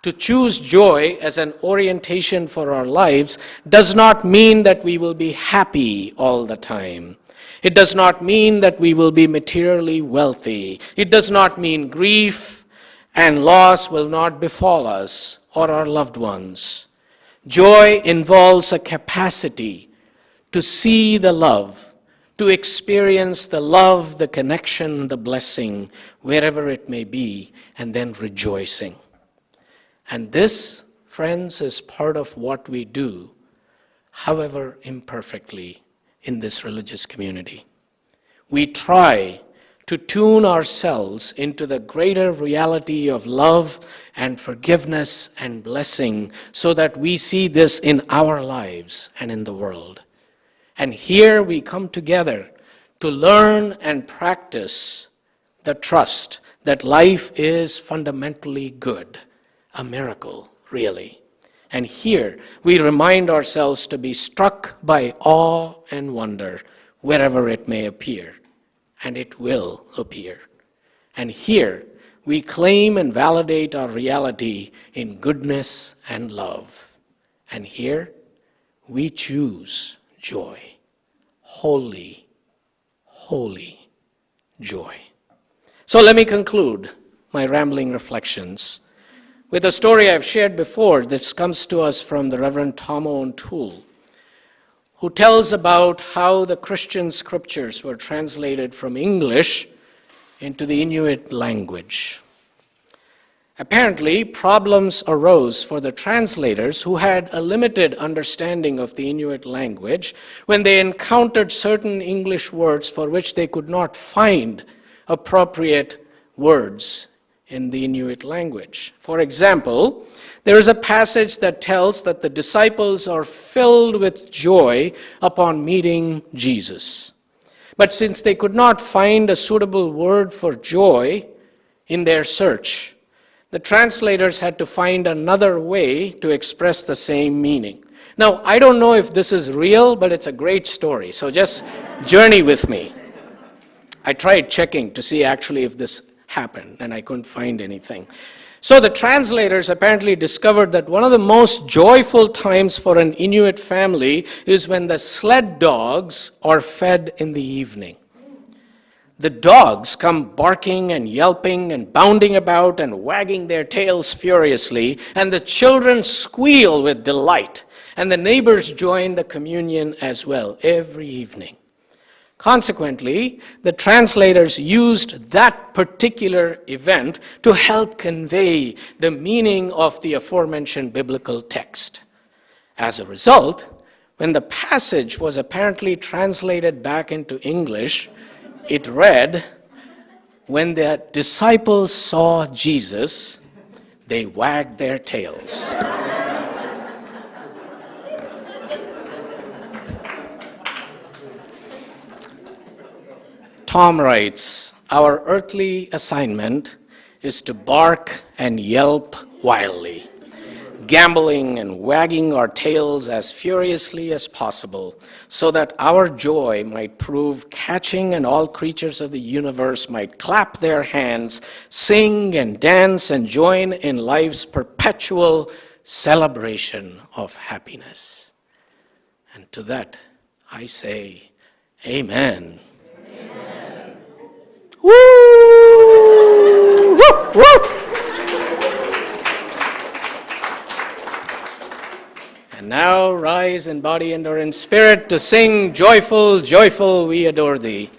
To choose joy as an orientation for our lives does not mean that we will be happy all the time. It does not mean that we will be materially wealthy. It does not mean grief and loss will not befall us or our loved ones. Joy involves a capacity to see the love, to experience the love, the connection, the blessing, wherever it may be, and then rejoicing. And this, friends, is part of what we do, however imperfectly, in this religious community. We try to tune ourselves into the greater reality of love and forgiveness and blessing so that we see this in our lives and in the world. And here we come together to learn and practice the trust that life is fundamentally good, a miracle, really. And here we remind ourselves to be struck by awe and wonder wherever it may appear, and it will appear. And here we claim and validate our reality in goodness and love. And here we choose joy, holy, holy joy. So let me conclude my rambling reflections with a story I've shared before. This comes to us from the Reverend Tom O'Toole, who tells about how the Christian scriptures were translated from English into the Inuit language. Apparently, problems arose for the translators who had a limited understanding of the Inuit language when they encountered certain English words for which they could not find appropriate words in the Inuit language. For example, there is a passage that tells that the disciples are filled with joy upon meeting Jesus. But since they could not find a suitable word for joy in their search, the translators had to find another way to express the same meaning. Now, I don't know if this is real, but it's a great story, so just journey with me. I tried checking to see actually if this happened, and I couldn't find anything. So the translators apparently discovered that one of the most joyful times for an Inuit family is when the sled dogs are fed in the evening. The dogs come barking and yelping and bounding about and wagging their tails furiously, and the children squeal with delight, and the neighbors join the communion as well every evening. Consequently, the translators used that particular event to help convey the meaning of the aforementioned biblical text. As a result, when the passage was apparently translated back into English, it read, "When the disciples saw Jesus, they wagged their tails." Tom writes, "Our earthly assignment is to bark and yelp wildly, gambling and wagging our tails as furiously as possible, so that our joy might prove catching and all creatures of the universe might clap their hands, sing and dance and join in life's perpetual celebration of happiness." And to that I say, Amen. Woo! Woo! Woo! And now rise in body and or in spirit to sing, "Joyful, joyful, we adore thee."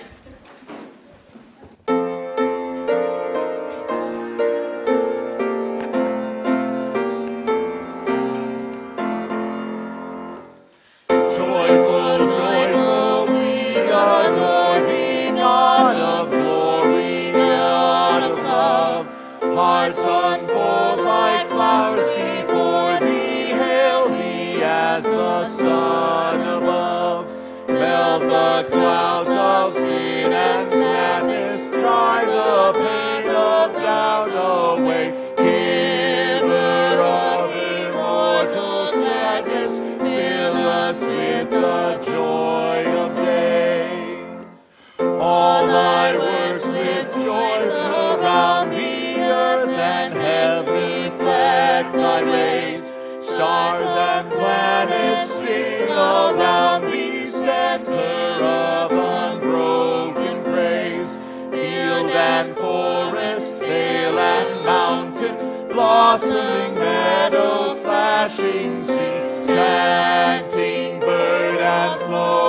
Blossoming meadow, flashing sea, chanting bird and flower.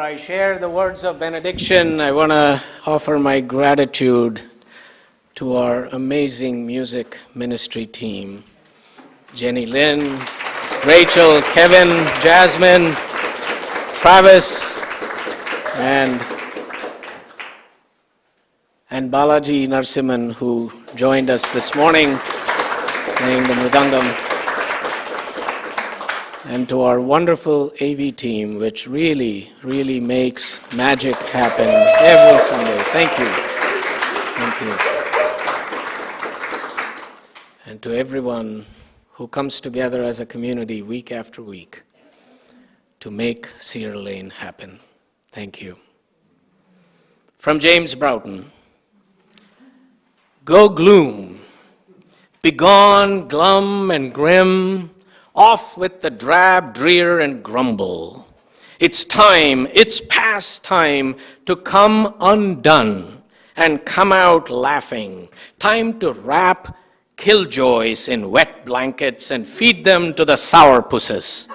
I share the words of benediction, I want to offer my gratitude to our amazing music ministry team. Jenny Lynn, Rachel, Kevin, Jasmine, Travis, and Balaji Narasimhan, who joined us this morning playing the Mridangam. And to our wonderful AV team, which really, really makes magic happen every Sunday. Thank you. Thank you. And to everyone who comes together as a community week after week to make Cedar Lane happen. Thank you. From James Broughton. Go gloom, begone glum and grim, off with the drab, drear, and grumble. It's time, it's past time to come undone and come out laughing. Time to wrap killjoys in wet blankets and feed them to the sourpusses.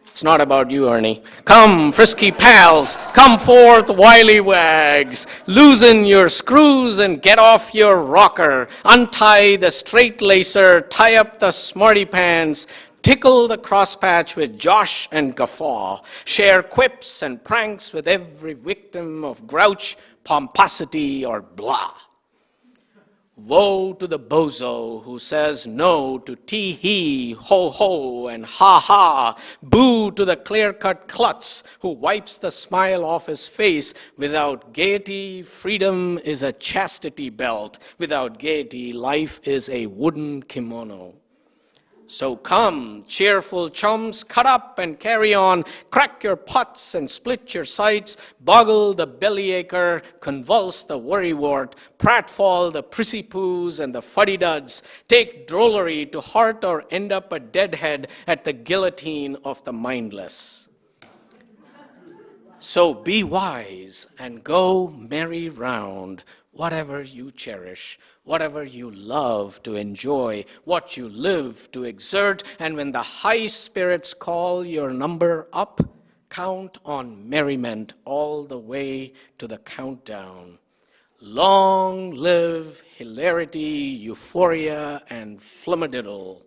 It's not about you, Ernie. Come, frisky pals, come forth, wily wags. Loosen your screws and get off your rocker. Untie the straight lacer, tie up the smarty pants. Tickle the crosspatch with Josh and Guffaw. Share quips and pranks with every victim of grouch, pomposity, or blah. Woe to the bozo who says no to tee-hee, ho-ho, and ha-ha. Boo to the clear-cut klutz who wipes the smile off his face. Without gaiety, freedom is a chastity belt. Without gaiety, life is a wooden kimono. So come, cheerful chums, cut up and carry on, crack your pots and split your sides, boggle the bellyacre, convulse the worrywart, pratfall the prissy-poos and the fuddy-duds, take drollery to heart or end up a deadhead at the guillotine of the mindless. So be wise and go merry round, whatever you cherish, whatever you love to enjoy, what you live to exert, and when the high spirits call your number up, count on merriment all the way to the countdown. Long live hilarity, euphoria, and flummadiddle.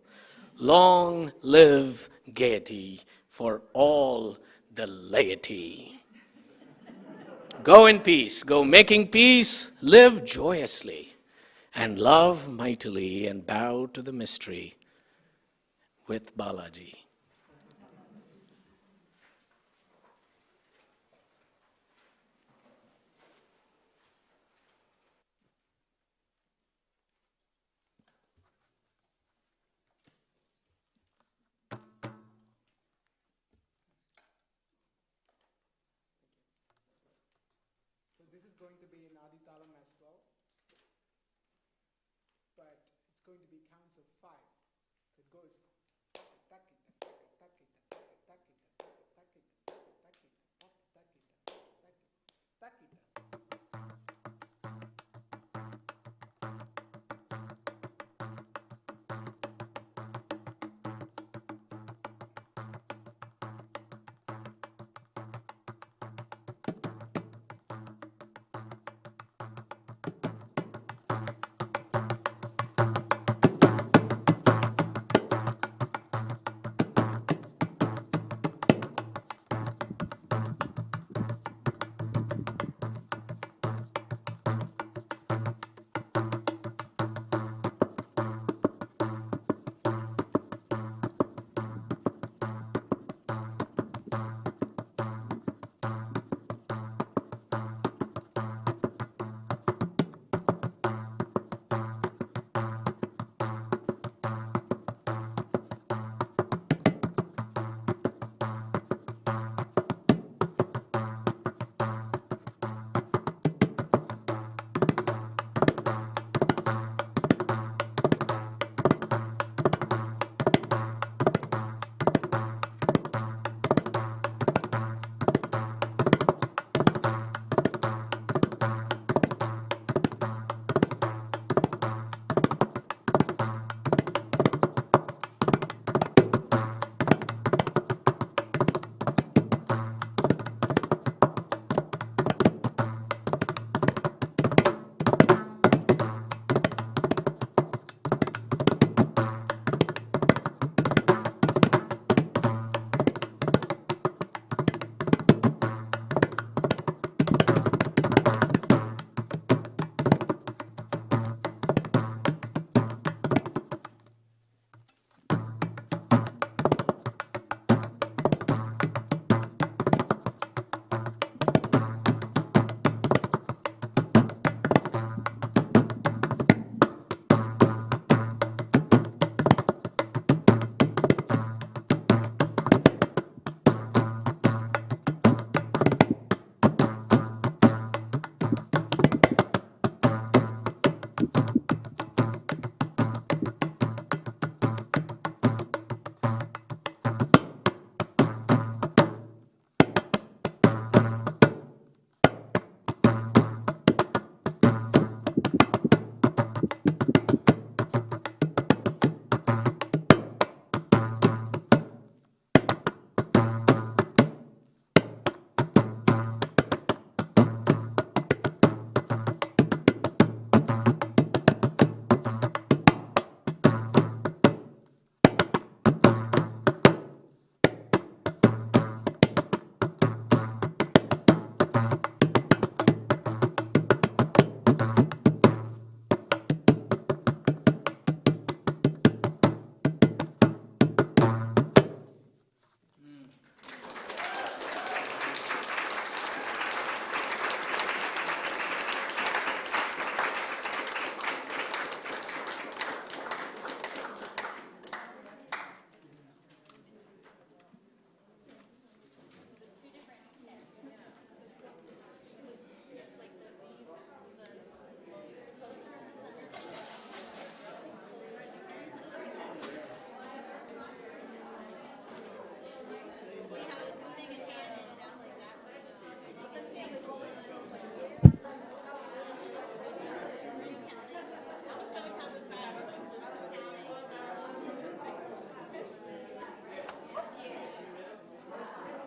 Long live gaiety for all the laity. Go in peace, go making peace, live joyously, and love mightily, and bow to the mystery with Balaji. So this is going to be in Aditalam as well, but it's going to be counts of 5. So it goes